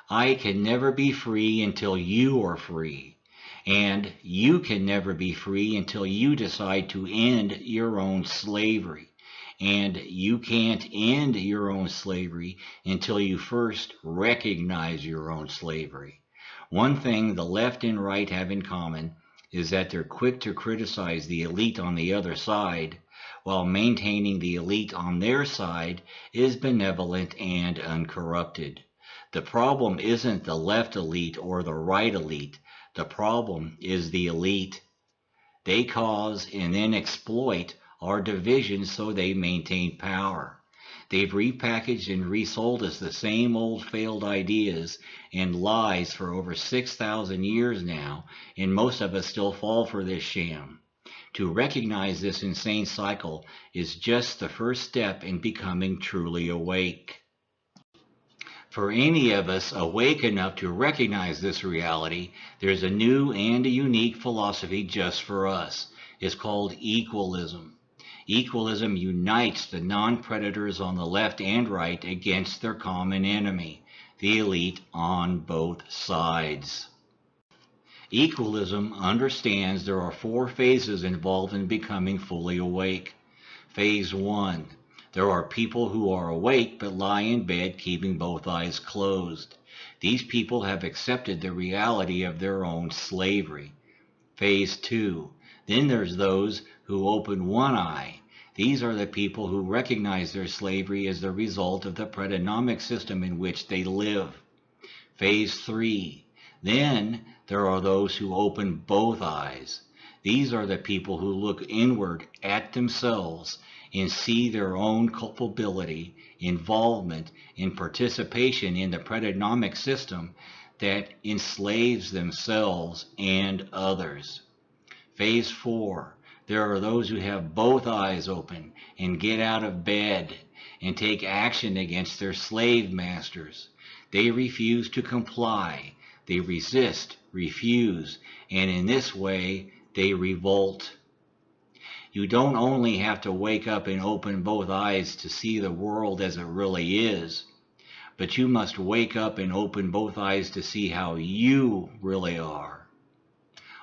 I can never be free until you are free. And you can never be free until you decide to end your own slavery. And you can't end your own slavery until you first recognize your own slavery. One thing the left and right have in common is that they're quick to criticize the elite on the other side, while maintaining the elite on their side is benevolent and uncorrupted. The problem isn't the left elite or the right elite. The problem is the elite. They cause and then exploit our divisions so they maintain power. They've repackaged and resold us the same old failed ideas and lies for over 6,000 years now, and most of us still fall for this sham. To recognize this insane cycle is just the first step in becoming truly awake. For any of us awake enough to recognize this reality, there's a new and a unique philosophy just for us. It's called equalism. Equalism unites the non-predators on the left and right against their common enemy, the elite on both sides. Equalism understands there are four phases involved in becoming fully awake. Phase 1. There are people who are awake but lie in bed keeping both eyes closed. These people have accepted the reality of their own slavery. Phase 2. Then there's those who open one eye. These are the people who recognize their slavery as the result of the predominant system in which they live. Phase 3. Then there are those who open both eyes. These are the people who look inward at themselves and see their own culpability, involvement, and participation in the predominant system that enslaves themselves and others. Phase 4. There are those who have both eyes open and get out of bed and take action against their slave masters. They refuse to comply. They resist, refuse, and in this way they revolt. You don't only have to wake up and open both eyes to see the world as it really is, but you must wake up and open both eyes to see how you really are.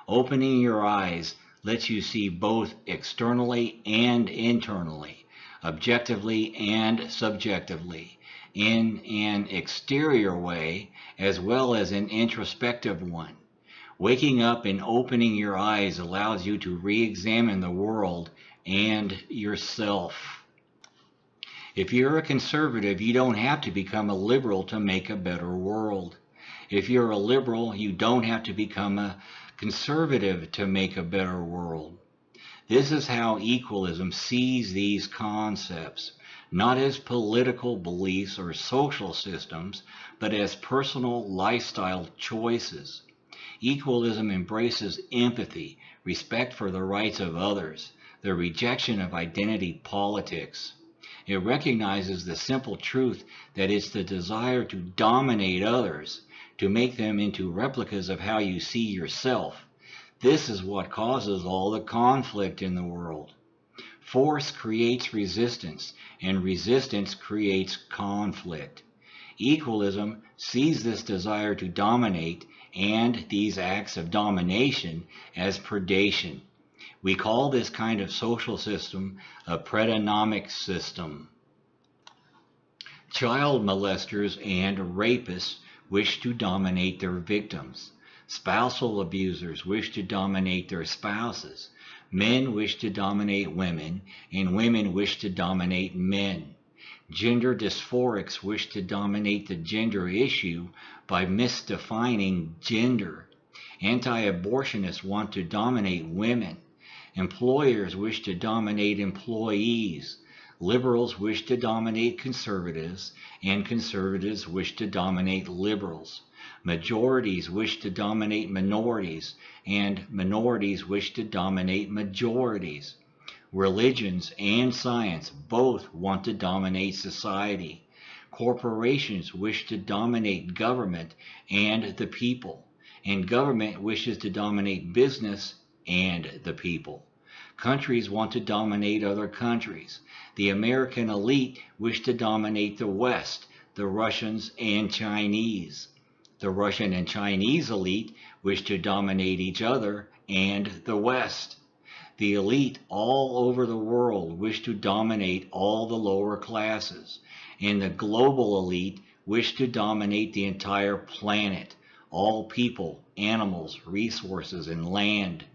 Opening your eyes lets you see both externally and internally, objectively and subjectively, in an exterior way as well as an introspective one. Waking up and opening your eyes allows you to re-examine the world and yourself. If you're a conservative, you don't have to become a liberal to make a better world. If you're a liberal, you don't have to become a conservative to make a better world. This is how equalism sees these concepts, not as political beliefs or social systems, but as personal lifestyle choices. Equalism embraces empathy, respect for the rights of others, the rejection of identity politics. It recognizes the simple truth that it's the desire to dominate others, to make them into replicas of how you see yourself. This is what causes all the conflict in the world. Force creates resistance, and resistance creates conflict. Equalism sees this desire to dominate and these acts of domination as predation. We call this kind of social system a predominant system. Child molesters and rapists wish to dominate their victims. Spousal abusers wish to dominate their spouses. Men wish to dominate women, and women wish to dominate men. Gender dysphorics wish to dominate the gender issue by misdefining gender. Anti-abortionists want to dominate women. Employers wish to dominate employees. Liberals wish to dominate conservatives, and conservatives wish to dominate liberals. Majorities wish to dominate minorities, and minorities wish to dominate majorities. Religions and science both want to dominate society. Corporations wish to dominate government and the people, and government wishes to dominate business and the people. Countries want to dominate other countries. The American elite wish to dominate the West, the Russians and Chinese. The Russian and Chinese elite wish to dominate each other and the West. The elite all over the world wish to dominate all the lower classes, and the global elite wish to dominate the entire planet, all people, animals, resources, and land.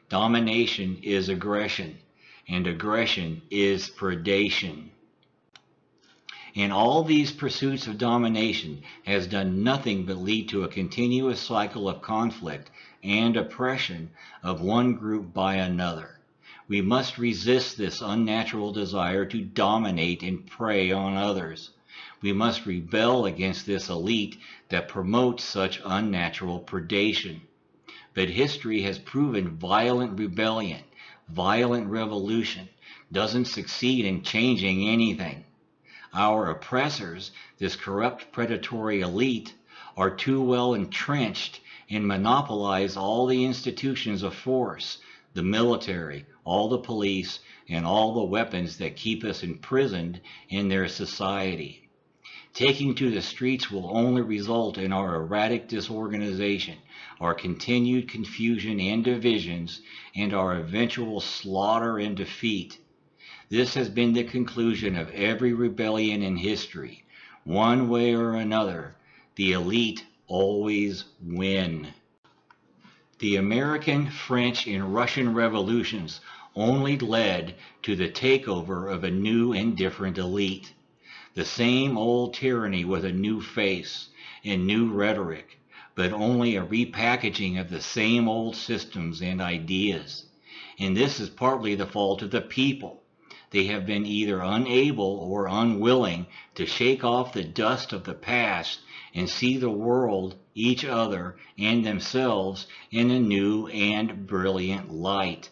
Domination is aggression, and aggression is predation. And all these pursuits of domination has done nothing but lead to a continuous cycle of conflict and oppression of one group by another. We must resist this unnatural desire to dominate and prey on others. We must rebel against this elite that promotes such unnatural predation. But history has proven violent rebellion, violent revolution, doesn't succeed in changing anything. Our oppressors, this corrupt predatory elite, are too well entrenched and monopolize all the institutions of force, the military, all the police, and all the weapons that keep us imprisoned in their society. Taking to the streets will only result in our erratic disorganization, our continued confusion and divisions, and our eventual slaughter and defeat. This has been the conclusion of every rebellion in history. One way or another, the elite always win. The American, French, and Russian revolutions only led to the takeover of a new and different elite. The same old tyranny with a new face and new rhetoric, but only a repackaging of the same old systems and ideas. And this is partly the fault of the people. They have been either unable or unwilling to shake off the dust of the past and see the world, each other, and themselves in a new and brilliant light.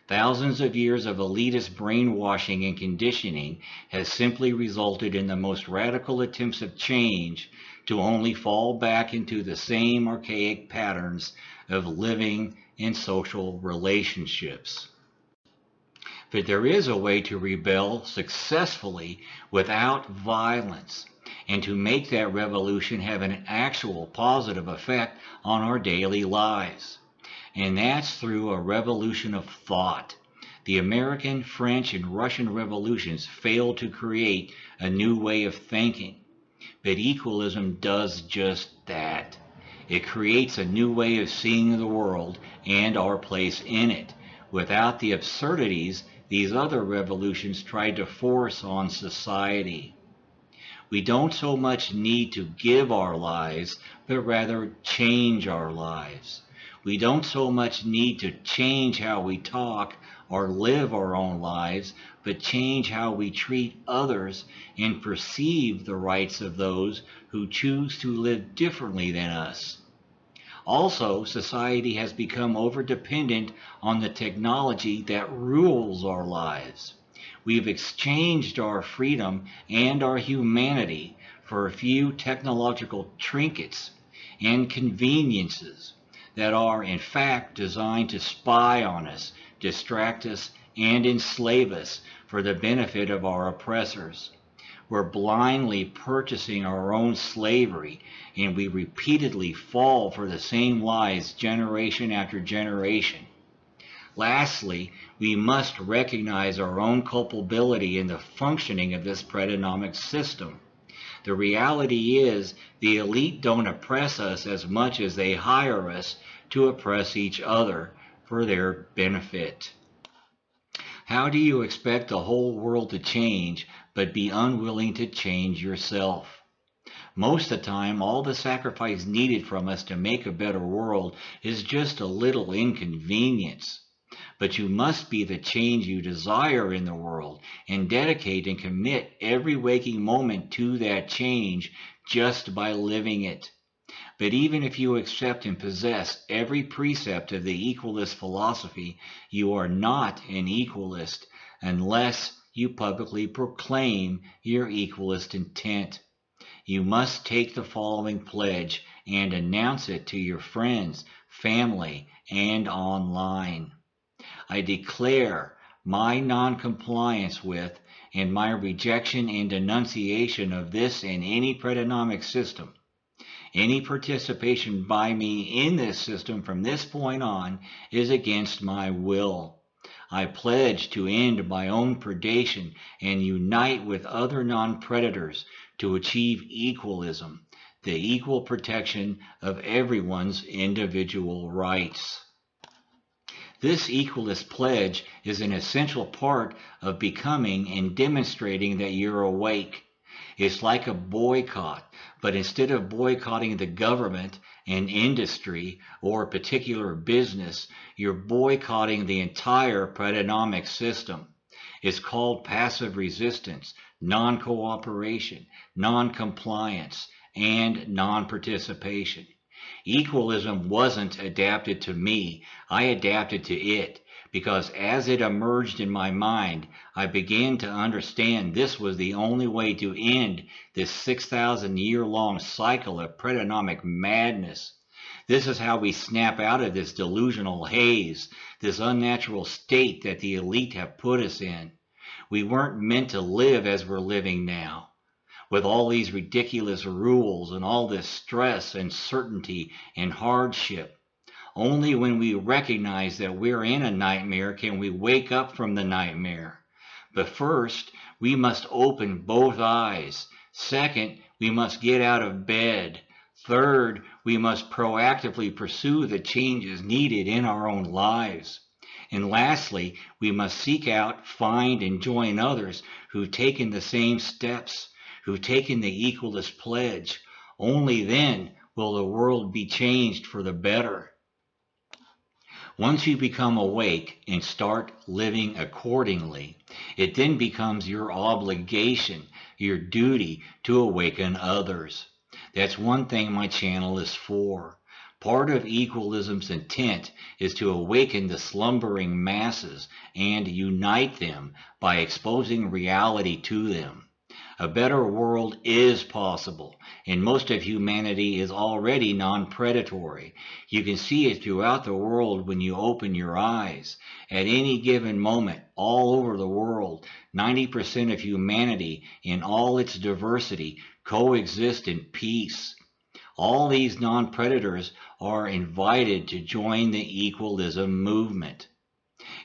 Thousands of years of elitist brainwashing and conditioning has simply resulted in the most radical attempts of change to only fall back into the same archaic patterns of living and social relationships. But there is a way to rebel successfully without violence, and to make that revolution have an actual positive effect on our daily lives. And that's through a revolution of thought. The American, French, and Russian revolutions failed to create a new way of thinking. But equalism does just that. It creates a new way of seeing the world and our place in it, without the absurdities these other revolutions tried to force on society. We don't so much need to give our lives, but rather change our lives. We don't so much need to change how we talk or live our own lives, but change how we treat others and perceive the rights of those who choose to live differently than us. Also, society has become over-dependent on the technology that rules our lives. We've exchanged our freedom and our humanity for a few technological trinkets and conveniences that are, in fact, designed to spy on us, distract us, and enslave us for the benefit of our oppressors. We're blindly purchasing our own slavery, and we repeatedly fall for the same lies generation after generation. Lastly, we must recognize our own culpability in the functioning of this predominant system. The reality is, the elite don't oppress us as much as they hire us to oppress each other for their benefit. How do you expect the whole world to change but be unwilling to change yourself? Most of the time, all the sacrifice needed from us to make a better world is just a little inconvenience. But you must be the change you desire in the world and dedicate and commit every waking moment to that change just by living it. But even if you accept and possess every precept of the equalist philosophy, you are not an equalist unless you publicly proclaim your equalist intent. You must take the following pledge and announce it to your friends, family, and online. I declare my non-compliance with and my rejection and denunciation of this and any predominant system. Any participation by me in this system from this point on is against my will. I pledge to end my own predation and unite with other non-predators to achieve equalism, the equal protection of everyone's individual rights. This equalist pledge is an essential part of becoming and demonstrating that you're awake. It's like a boycott, but instead of boycotting the government, an industry, or a particular business, you're boycotting the entire predonomic system. It's called passive resistance, non-cooperation, non-compliance, and non-participation. Equalism wasn't adapted to me, I adapted to it, because as it emerged in my mind, I began to understand this was the only way to end this 6,000-year-long cycle of predonomic madness. This is how we snap out of this delusional haze, this unnatural state that the elite have put us in. We weren't meant to live as we're living now, with all these ridiculous rules and all this stress, uncertainty, and hardship. Only when we recognize that we're in a nightmare can we wake up from the nightmare. But first, we must open both eyes. Second, we must get out of bed. Third, we must proactively pursue the changes needed in our own lives. And lastly, we must seek out, find, and join others who've taken the same steps, who've taken the equalist pledge. Only then will the world be changed for the better. Once you become awake and start living accordingly, it then becomes your obligation, your duty to awaken others. That's one thing my channel is for. Part of equalism's intent is to awaken the slumbering masses and unite them by exposing reality to them. A better world is possible, and most of humanity is already non-predatory. You can see it throughout the world when you open your eyes. At any given moment, all over the world, 90% of humanity in all its diversity coexist in peace. All these non-predators are invited to join the equalism movement.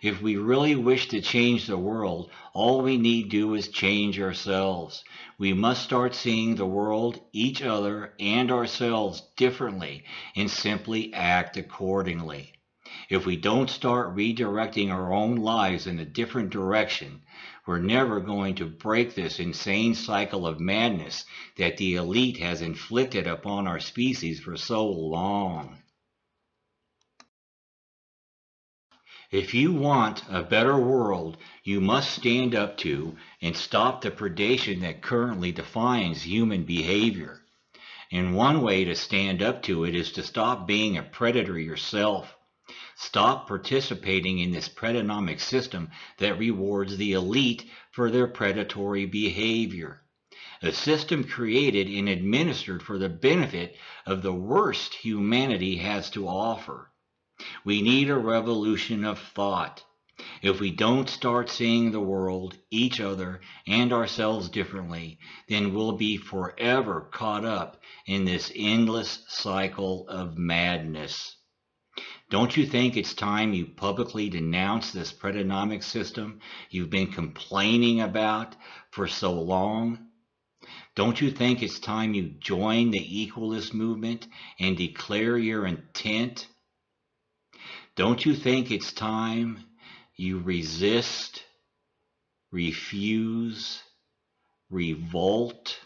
If we really wish to change the world, all we need do is change ourselves. We must start seeing the world, each other, and ourselves differently and simply act accordingly. If we don't start redirecting our own lives in a different direction, we're never going to break this insane cycle of madness that the elite has inflicted upon our species for so long. If you want a better world, you must stand up to and stop the predation that currently defines human behavior. And one way to stand up to it is to stop being a predator yourself. Stop participating in this predonomic system that rewards the elite for their predatory behavior. A system created and administered for the benefit of the worst humanity has to offer. We need a revolution of thought. If we don't start seeing the world, each other, and ourselves differently, then we'll be forever caught up in this endless cycle of madness. Don't you think it's time you publicly denounce this predonomic system you've been complaining about for so long? Don't you think it's time you join the equalist movement and declare your intent? Don't you think it's time you resist, refuse, revolt,